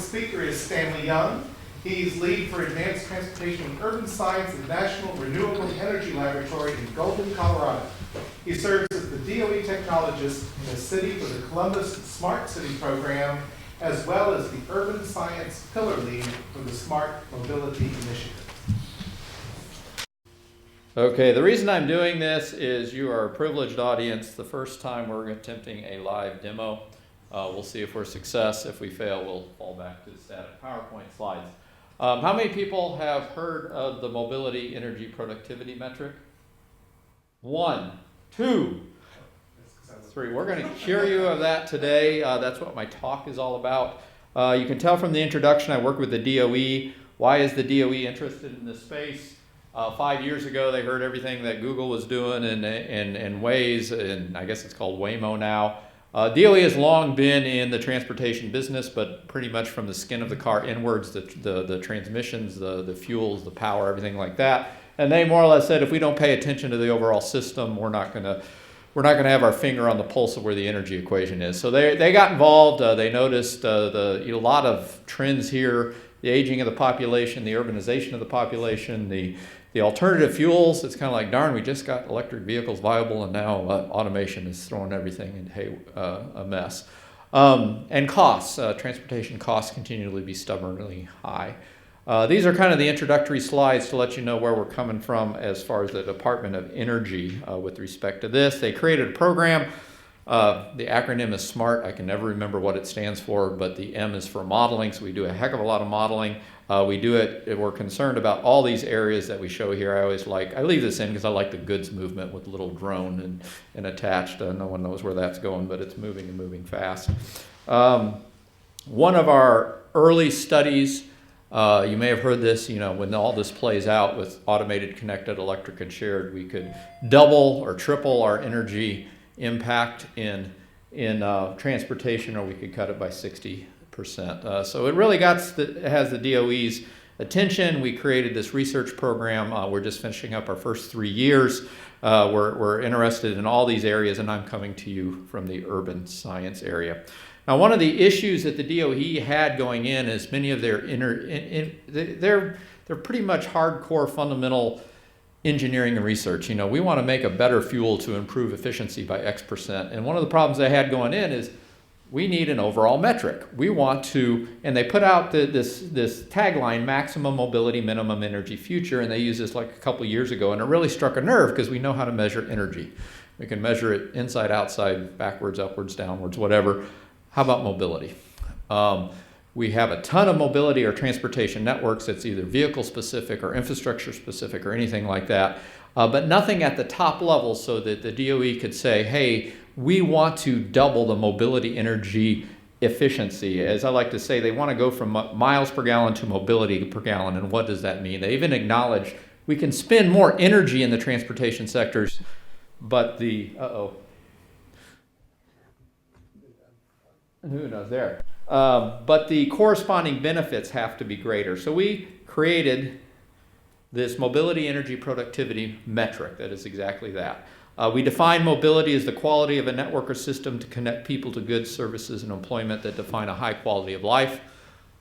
speaker is Stanley Young. He's lead for Advanced Transportation and Urban Science at the National Renewable Energy Laboratory in Golden, Colorado. He serves as the DOE technologist in the city for the Columbus Smart City program, as well as the Urban Science Pillar Lead for the Smart Mobility Initiative. Okay, the reason I'm doing this is you are a privileged audience. The first time we're attempting a live demo. We'll see if we're a success. If we fail, we'll fall back to the static PowerPoint slides. How many people have heard of the mobility energy productivity metric? 1, 2, 3. We're going to cure you of that today. That's what my talk is all about. You can tell from the introduction I work with the DOE. Why is the DOE interested in this space? 5 years ago, they heard everything that Google was doing and Waze, and I guess it's called Waymo now. DOE has long been in the transportation business, but pretty much from the skin of the car inwards, the transmissions, the fuels, the power, everything like that. And they more or less said, if we don't pay attention to the overall system, we're not going to have our finger on the pulse of where the energy equation is. So they got involved. They noticed a lot of trends here: the aging of the population, the urbanization of the population, the alternative fuels. It's kind of like, darn, we just got electric vehicles viable, and now automation is throwing everything into a mess. And costs, transportation costs continue to be stubbornly high. These are kind of the introductory slides to let you know where we're coming from as far as the Department of Energy with respect to this. They created a program. The acronym is SMART. I can never remember what it stands for, but the M is for modeling, so we do a heck of a lot of modeling. We're concerned about all these areas that we show here. I leave this in because I like the goods movement with a little drone and attached. No one knows where that's going, but it's moving and moving fast. One of our early studies, you may have heard this, when all this plays out with automated, connected, electric, and shared, we could double or triple our energy impact in transportation, or we could cut it by 60%. So it really has the DOE's attention. We created this research program. We're just finishing up our first 3 years. We're interested in all these areas, and I'm coming to you from the urban science area. Now, one of the issues that the DOE had going in is many of their they're pretty much hardcore fundamental engineering and research. We want to make a better fuel to improve efficiency by X%. And one of the problems they had going in is we need an overall metric. We want to, and they put out this tagline, maximum mobility, minimum energy future, and they used this like a couple years ago, and it really struck a nerve because we know how to measure energy. We can measure it inside, outside, backwards, upwards, downwards, whatever. How about mobility? We have a ton of mobility or transportation networks that's either vehicle specific or infrastructure specific or anything like that, but nothing at the top level so that the DOE could say, hey, we want to double the mobility energy efficiency. As I like to say, they want to go from miles per gallon to mobility per gallon, and what does that mean? They even acknowledge we can spend more energy in the transportation sectors, but who knows there? But the corresponding benefits have to be greater. So we created this mobility energy productivity metric that is exactly that. We define mobility as the quality of a network or system to connect people to goods, services, and employment that define a high quality of life.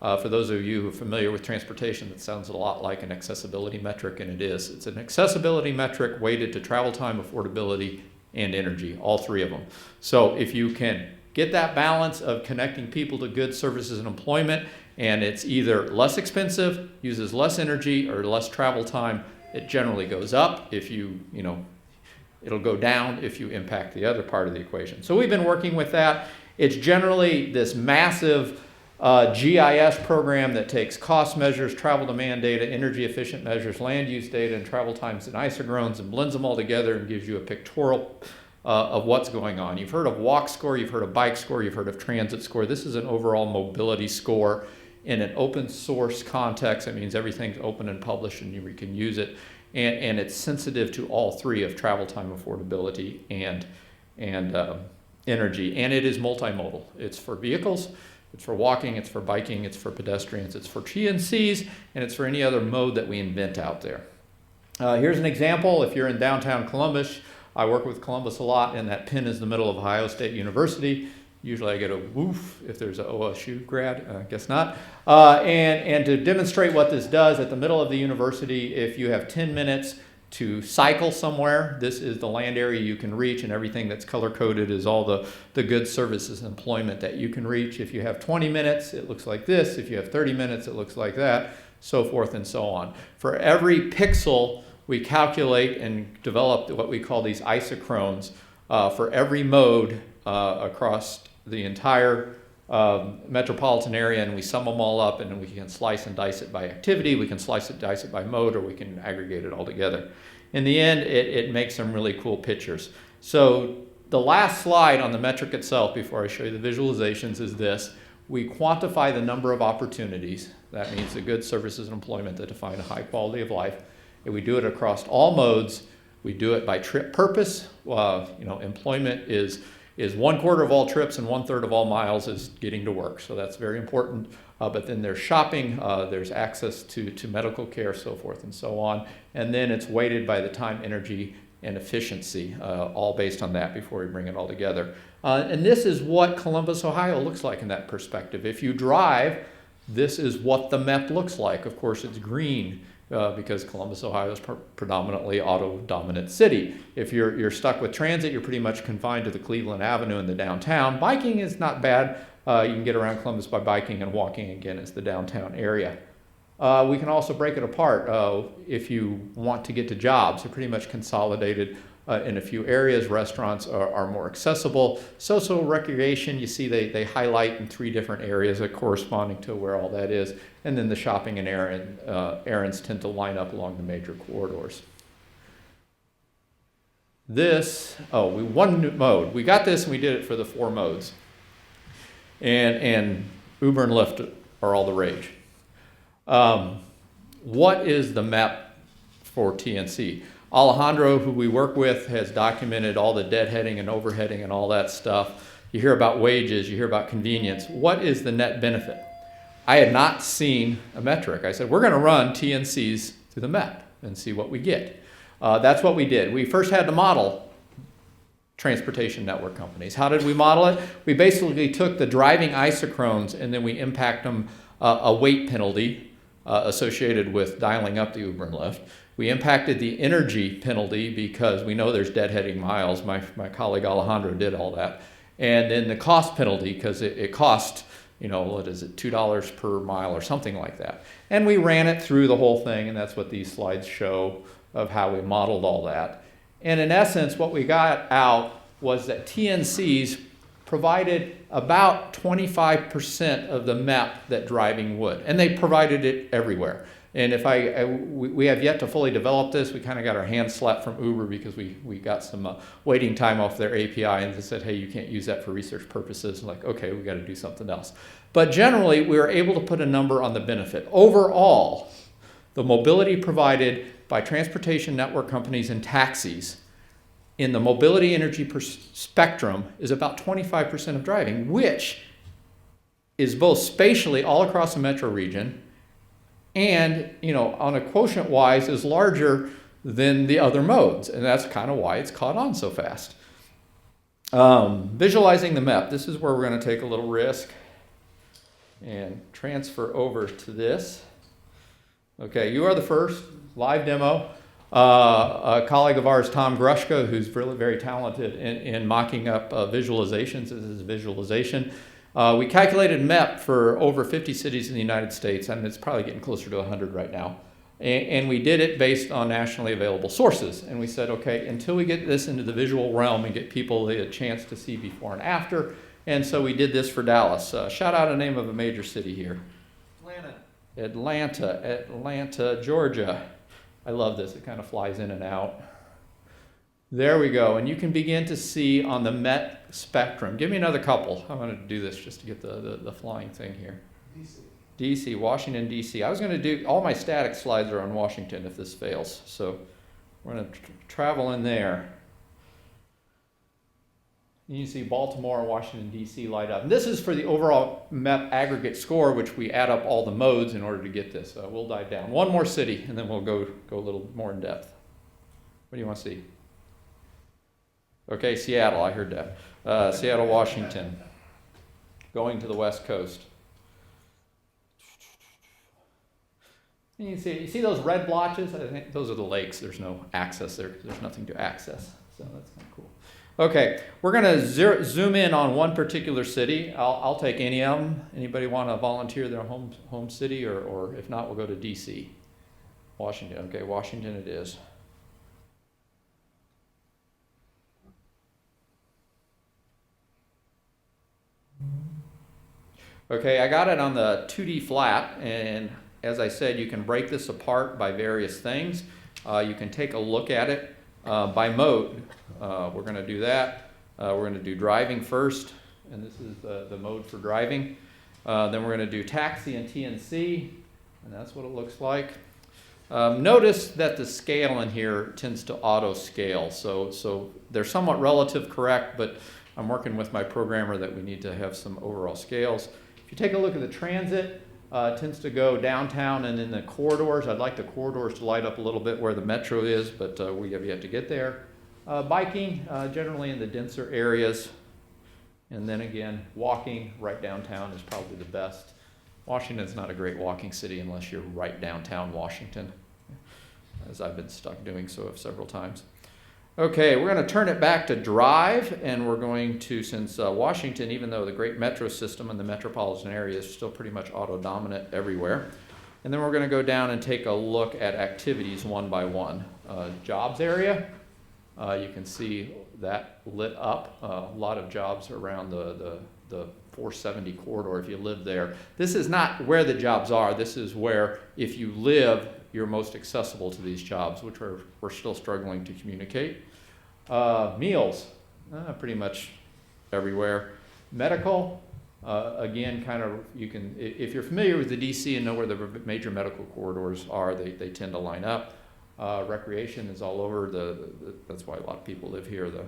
For those of you who are familiar with transportation, that sounds a lot like an accessibility metric, and it is. It's an accessibility metric weighted to travel time, affordability, and energy, all three of them. So if you can get that balance of connecting people to goods, services, and employment, and it's either less expensive, uses less energy, or less travel time, it generally goes up. It'll go down if you impact the other part of the equation. So we've been working with that. It's generally this massive GIS program that takes cost measures, travel demand data, energy efficient measures, land use data, and travel times and isochrones, and blends them all together and gives you a pictorial of what's going on. You've heard of walk score, you've heard of bike score, you've heard of transit score. This is an overall mobility score in an open source context. That means everything's open and published and you can use it. And it's sensitive to all three of travel time, affordability, and energy. And it is multimodal. It's for vehicles, it's for walking, it's for biking, it's for pedestrians, it's for TNCs, and it's for any other mode that we invent out there. Here's an example. If you're in downtown Columbus, I work with Columbus a lot, and that pin is the middle of Ohio State University. Usually I get a woof if there's an OSU grad, I guess not. And to demonstrate what this does, at the middle of the university, if you have 10 minutes to cycle somewhere, this is the land area you can reach, and everything that's color-coded is all the goods, services, and employment that you can reach. If you have 20 minutes, it looks like this. If you have 30 minutes, it looks like that, so forth and so on. For every pixel, we calculate and develop what we call these isochrones for every mode across the entire metropolitan area, and we sum them all up, and then we can slice and dice it by activity, we can slice and dice it by mode, or we can aggregate it all together. In the end, it makes some really cool pictures. So the last slide on the metric itself before I show you the visualizations is this. We quantify the number of opportunities. That means the goods, services, and employment that define a high quality of life. And we do it across all modes. We do it by trip purpose. Employment is 1/4 of all trips and 1/3 of all miles is getting to work. So that's very important. But then there's shopping, there's access to medical care, so forth and so on. And then it's weighted by the time, energy, and efficiency, all based on that before we bring it all together. And this is what Columbus, Ohio looks like in that perspective. If you drive, this is what the map looks like. Of course, it's green. Because Columbus, Ohio is predominantly auto-dominant city. If you're stuck with transit, you're pretty much confined to the Cleveland Avenue and the downtown. Biking is not bad. You can get around Columbus by biking, and walking, again, is the downtown area. We can also break it apart. If you want to get to jobs, they're pretty much consolidated in a few areas. Restaurants are more accessible. Social recreation, you see they highlight in 3 different areas corresponding to where all that is. And then the shopping and errands tend to line up along the major corridors. One new mode. We got this and we did it for the 4 modes. And Uber and Lyft are all the rage. What is the map for TNC? Alejandro, who we work with, has documented all the deadheading and overheading and all that stuff. You hear about wages, you hear about convenience. What is the net benefit? I had not seen a metric. I said, we're going to run TNCs through the map and see what we get. That's what we did. We first had to model transportation network companies. How did we model it? We basically took the driving isochrones and then we impact them a weight penalty associated with dialing up the Uber and Lyft. We impacted the energy penalty because we know there's deadheading miles. My colleague Alejandro did all that. And then the cost penalty, because it cost, what is it, $2 per mile or something like that. And we ran it through the whole thing, and that's what these slides show of how we modeled all that. And in essence, what we got out was that TNCs provided about 25% of the map that driving would. And they provided it everywhere. And we have yet to fully develop this. We kind of got our hands slapped from Uber because we got some waiting time off their API, and they said, hey, you can't use that for research purposes. I'm like, okay, we got to do something else. But generally, we were able to put a number on the benefit. Overall, the mobility provided by transportation network companies and taxis in the mobility energy spectrum is about 25% of driving, which is both spatially all across the metro region and, on a quotient wise is larger than the other modes. And that's kind of why it's caught on so fast. Visualizing the map. This is where we're going to take a little risk and transfer over to this. Okay, you are the first live demo. A colleague of ours, Tom Grushka, who's really very talented in mocking up visualizations. This is a visualization. We calculated MEP for over 50 cities in the United States, and it's probably getting closer to 100 right now. And we did it based on nationally available sources. And we said, okay, until we get this into the visual realm and get people a chance to see before and after. And so we did this for Dallas. Shout out a name of a major city here. Atlanta, Georgia. I love this. It kind of flies in and out. There we go. And you can begin to see on the MET spectrum. Give me another couple. I'm going to do this just to get the flying thing here. DC, Washington, DC. I was going to do, all my static slides are on Washington if this fails. So we're going to travel in there. You can see Baltimore and Washington, D.C. light up. And this is for the overall MEP aggregate score, which we add up all the modes in order to get this. We'll dive down. One more city, and then we'll go a little more in depth. What do you want to see? Okay, Seattle, I heard that. Seattle, Washington. going to the west coast. And you see those red blotches? I think those are the lakes. There's no access there. There's nothing to access. So that's kind of cool. Okay, we're going to zoom in on one particular city. I'll take any of them. Anybody want to volunteer their home city? Or if not, we'll go to D.C. Washington. Okay, Washington it is. Okay, I got it on the 2D flat, and as I said, you can break this apart by various things. You can take a look at it by mode. We're going to do that. We're going to do driving first, and this is the mode for driving. Then we're going to do taxi and TNC, and that's what it looks like. Notice that the scale in here tends to auto scale, so they're somewhat relative correct, but I'm working with my programmer that we need to have some overall scales. If you take a look at the transit, it tends to go downtown and in the corridors. I'd like the corridors to light up a little bit where the metro is, but we have yet to get there. Biking, generally in the denser areas. And then again, walking right downtown is probably the best. Washington's not a great walking city unless you're right downtown Washington, as I've been stuck doing so several times. Okay, we're going to turn it back to drive, and we're going to, since Washington, even though the great metro system and the metropolitan area is still pretty much auto-dominant everywhere, and then we're going to go down and take a look at activities one by one. Jobs area, you can see that lit up. A lot of jobs around the 470 corridor if you live there. This is not where the jobs are. This is where, if you live, you're most accessible to these jobs, which we're still struggling to communicate. Meals, pretty much everywhere. Medical, again, kind of, you can, if you're familiar with the DC and know where the major medical corridors are, they tend to line up. Recreation is all over, that's why a lot of people live here, the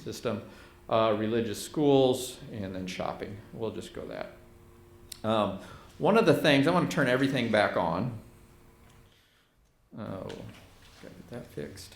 system. Religious schools, and then shopping. We'll just go that. One of the things, I want to turn everything back on. Oh, gotta get that fixed.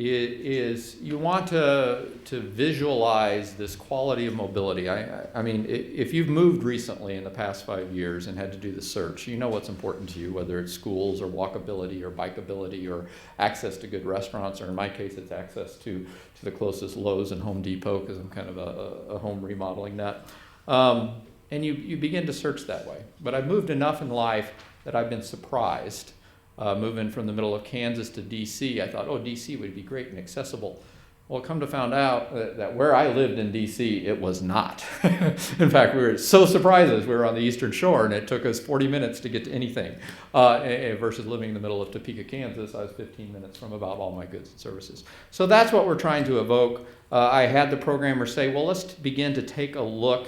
Is you want to visualize this quality of mobility. I mean, if you've moved recently in the past 5 years and had to do the search, you know what's important to you, whether it's schools or walkability or bikeability or access to good restaurants, or in my case, it's access to the closest Lowe's and Home Depot, because I'm kind of a home remodeling nut. And you begin to search that way. But I've moved enough in life that I've been surprised. Moving from the middle of Kansas to D.C., I thought, oh, D.C. would be great and accessible. Well, come to find out that where I lived in D.C., it was not. In fact, we were so surprised as we were on the Eastern Shore, and it took us 40 minutes to get to anything. Versus living in the middle of Topeka, Kansas, I was 15 minutes from about all my goods and services. So that's what we're trying to evoke. I had the programmer say, well, let's begin to take a look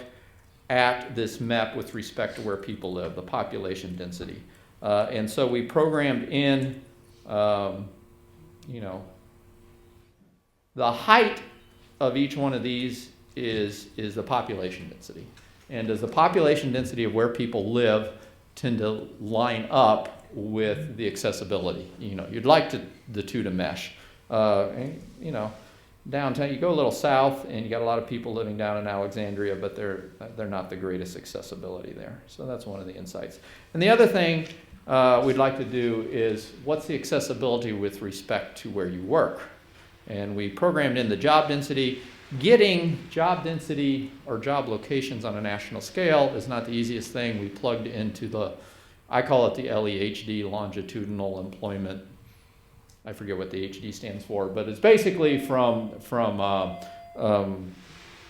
at this map with respect to where people live, the population density. And so we programmed in, the height of each one of these is the population density. And does the population density of where people live tend to line up with the accessibility? You'd like the two to mesh. Downtown, you go a little south and you got a lot of people living down in Alexandria, but they're not the greatest accessibility there. So that's one of the insights. And the other thing we'd like to do is, what's the accessibility with respect to where you work? And we programmed in the job density. Getting job density or job locations on a national scale is not the easiest thing. We plugged into I call it the LEHD, longitudinal employment. I forget what the HD stands for, but it's basically from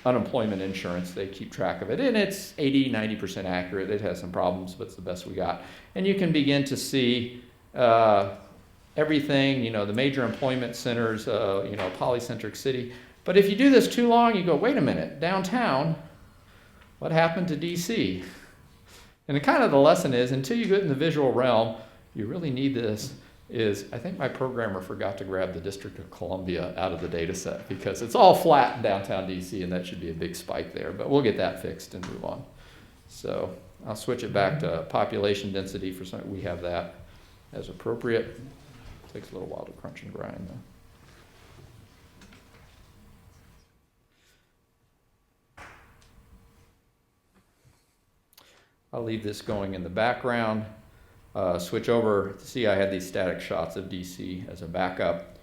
unemployment insurance. They keep track of it, and it's 80-90% accurate. It has some problems, but it's the best we got. And you can begin to see everything, the major employment centers, polycentric city. But if you do this too long, you go, wait a minute, downtown, what happened to DC? And the lesson is, until you get in the visual realm, you really need this. I think my programmer forgot to grab the District of Columbia out of the data set, because it's all flat in downtown DC, and that should be a big spike there. But we'll get that fixed and move on. So I'll switch it back to population density for some, we have that as appropriate. Takes a little while to crunch and grind though. I'll leave this going in the background. Switch over, see I had these static shots of DC as a backup.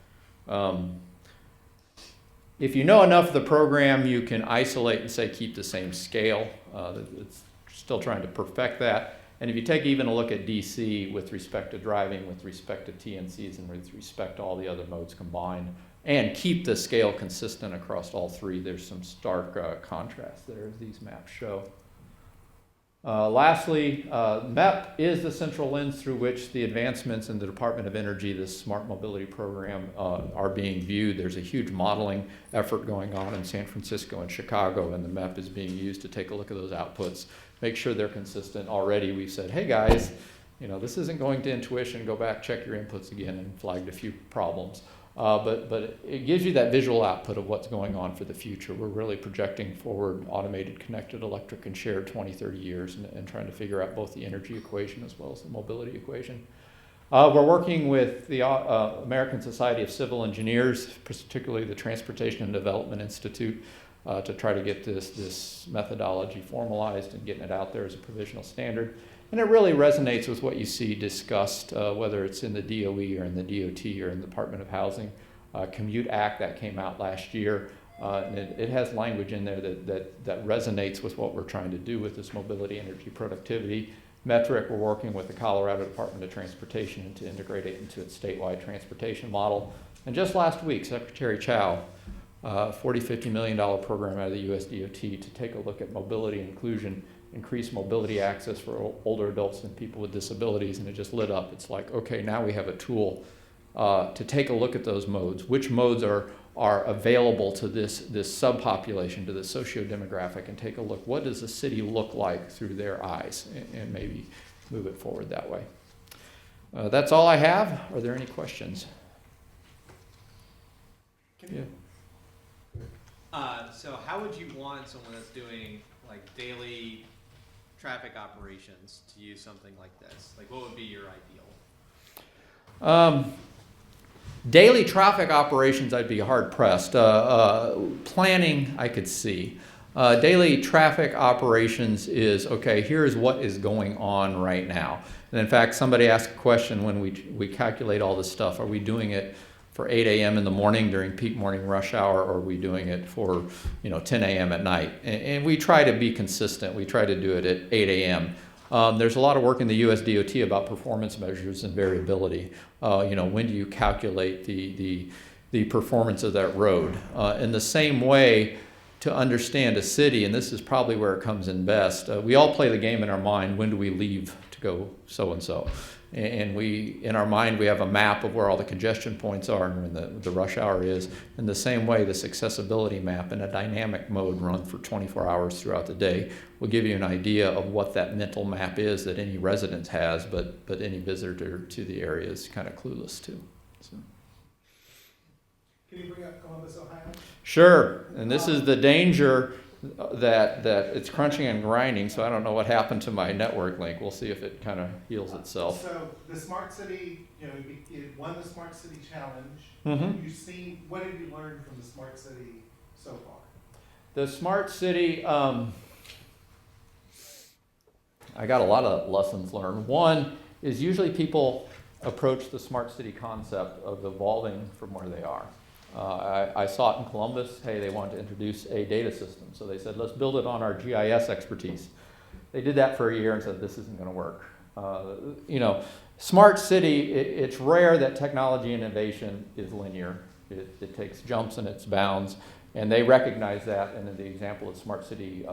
If you know enough of the program, you can isolate and say keep the same scale. It's still trying to perfect that. And if you take even a look at DC with respect to driving, with respect to TNCs, and with respect to all the other modes combined, and keep the scale consistent across all three, there's some stark contrast there as these maps show. Lastly, MEP is the central lens through which the advancements in the Department of Energy, this smart mobility program, are being viewed. There's a huge modeling effort going on in San Francisco and Chicago, and the MEP is being used to take a look at those outputs, make sure they're consistent. Already we've said, hey guys, you know, this isn't going to intuition, go back, check your inputs again, and flagged a few problems. But it gives you that visual output of what's going on for the future. We're really projecting forward automated, connected, electric, and shared 20, 30 years and trying to figure out both the energy equation as well as the mobility equation. We're working with the American Society of Civil Engineers, particularly the Transportation and Development Institute, to try to get this methodology formalized and getting it out there as a provisional standard. And it really resonates with what you see discussed, whether it's in the DOE or in the DOT or in the Department of Housing. Commute Act that came out last year, and it has language in there that resonates with what we're trying to do with this mobility, energy, productivity metric. We're working with the Colorado Department of Transportation to integrate it into its statewide transportation model. And just last week, Secretary Chow, $40–50 million program out of the US DOT to take a look at mobility inclusion, increase mobility access for older adults and people with disabilities, and it just lit up. It's like, okay, now we have a tool to take a look at those modes. Which modes are available to this subpopulation, to the socio-demographic, and take a look, what does the city look like through their eyes, and maybe move it forward that way. That's all I have. Are there any questions? Yeah. So how would you want someone that's doing like daily traffic operations to use something like this? Like, what would be your ideal? Daily traffic operations, I'd be hard pressed. Planning, I could see. Daily traffic operations is, okay, here's what is going on right now. And in fact, somebody asked a question when we calculate all this stuff. Are we doing it for 8 a.m. in the morning during peak morning rush hour, or are we doing it for 10 a.m. at night? And we try to be consistent. We try to do it at 8 a.m. There's a lot of work in the US DOT about performance measures and variability. When do you calculate the performance of that road? In the same way, to understand a city, and this is probably where it comes in best, we all play the game in our mind, when do we leave to go so-and-so? And in our mind, we have a map of where all the congestion points are and when the rush hour is. In the same way, this accessibility map in a dynamic mode run for 24 hours throughout the day will give you an idea of what that mental map is that any resident has, but any visitor to the area is kind of clueless to. So. Can you bring up Columbus, Ohio? Sure, and this is the danger that it's crunching and grinding, so I don't know what happened to my network link. We'll see if it kind of heals itself. So the Smart City, it won the Smart City Challenge. Mm-hmm. What have you learned from the Smart City so far? The Smart City, I got a lot of lessons learned. One is usually people approach the Smart City concept of evolving from where they are. I saw it in Columbus. Hey, they wanted to introduce a data system. So they said, let's build it on our GIS expertise. They did that for a year and said, this isn't going to work. Smart city, it's rare that technology innovation is linear. It takes jumps and it's bounds. And they recognize that. And in the example of Smart City,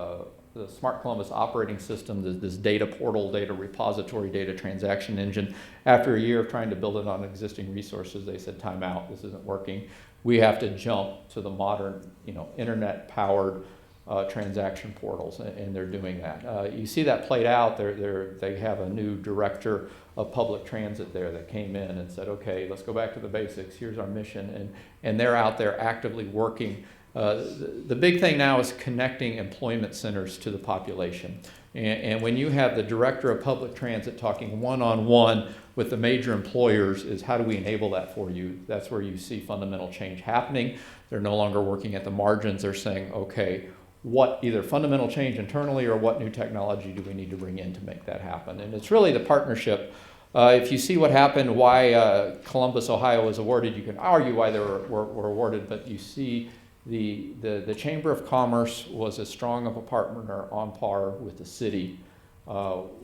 the Smart Columbus operating system, this data portal, data repository, data transaction engine, after a year of trying to build it on existing resources, they said, time out, this isn't working. We have to jump to the modern, internet-powered transaction portals, and they're doing that. You see that played out. They have a new director of public transit there that came in and said, okay, let's go back to the basics. Here's our mission, and they're out there actively working. The big thing now is connecting employment centers to the population. And when you have the director of public transit talking one-on-one with the major employers, is how do we enable that for you? That's where you see fundamental change happening. They're no longer working at the margins. They're saying, okay, what either fundamental change internally or what new technology do we need to bring in to make that happen? And it's really the partnership. If you see what happened, why Columbus, Ohio was awarded, you can argue why they were awarded, but you see the Chamber of Commerce was as strong of a partner on par with the city,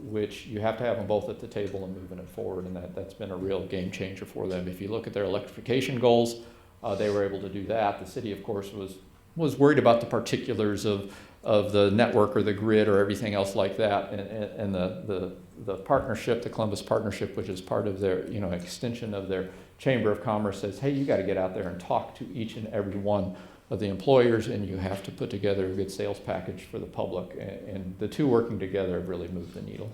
which you have to have them both at the table and moving it forward, and that's been a real game changer for them. If you look at their electrification goals, they were able to do that. The city, of course, was worried about the particulars of the network or the grid or everything else like that, and the partnership, the Columbus Partnership, which is part of their extension of their Chamber of Commerce, says, hey, you got to get out there and talk to each and every one of the employers, and you have to put together a good sales package for the public, and the two working together have really moved the needle.